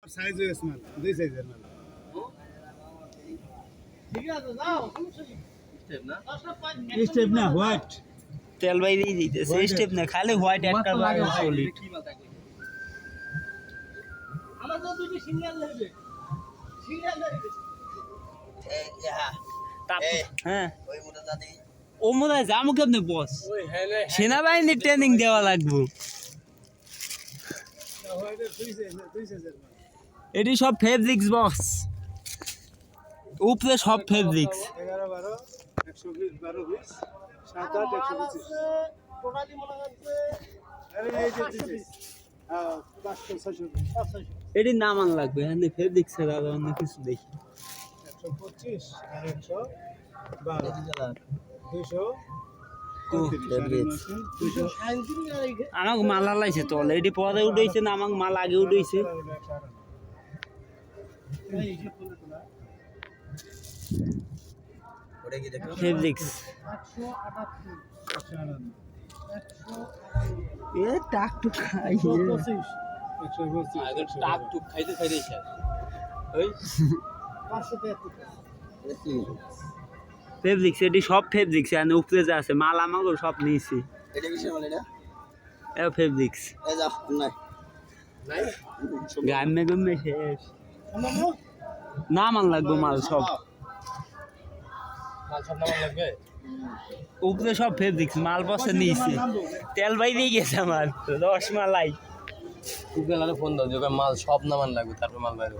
Size হয়েছে মাল, দুই সাইজের মাল। স্টেপ না হোয়াইট তেল বাইরেই দিতেছে স্টেপ না খালি হোয়াইট একটা সলিড হ্যাঁ ও মনে হয় যাবো কেমনি বস সেনাবাহিনীর ট্রেনিং দেওয়া লাগবে এটি সব ফেব্রিক্স বক্স উপরে সব ফেব্রিক্স 11 12 120 12 20 7 8 125 টোটালি মনে হচ্ছে আরে এই যে দিছি 500 600 এটি নামান লাগবে হ্যাঁ ফেব্রিক্স এর আর অন্য কিছু দেখি 125 আর 112 200 আমাকে মাল হালাইছে তো অলরেডি পরে উঠেছে না আমাকে মাল আগে উঠেছে ফেব্রিক্স এ টাক টুক খাই টাক টুক খাইতে খাইতে ওই ফেব্রিক্স এটি সব ফেব্রিক্স আর উপরে যা আছে মাল আমাকে সব নিয়েছি এটা কিসের মাল এটা এ ফেব্রিক্স এই যা নাই নাই গামে গমে শেষ না মাল লাগবে মাল সব নামান লাগবে উপরে সব ফেব্রিক্স মাল বসে নিয়েছি তেল বাইরেই গেছে আমার রসমালাই গুগল আরে ফোন দাও যে মাল সব নামান লাগবে তারপর মাল বাইরে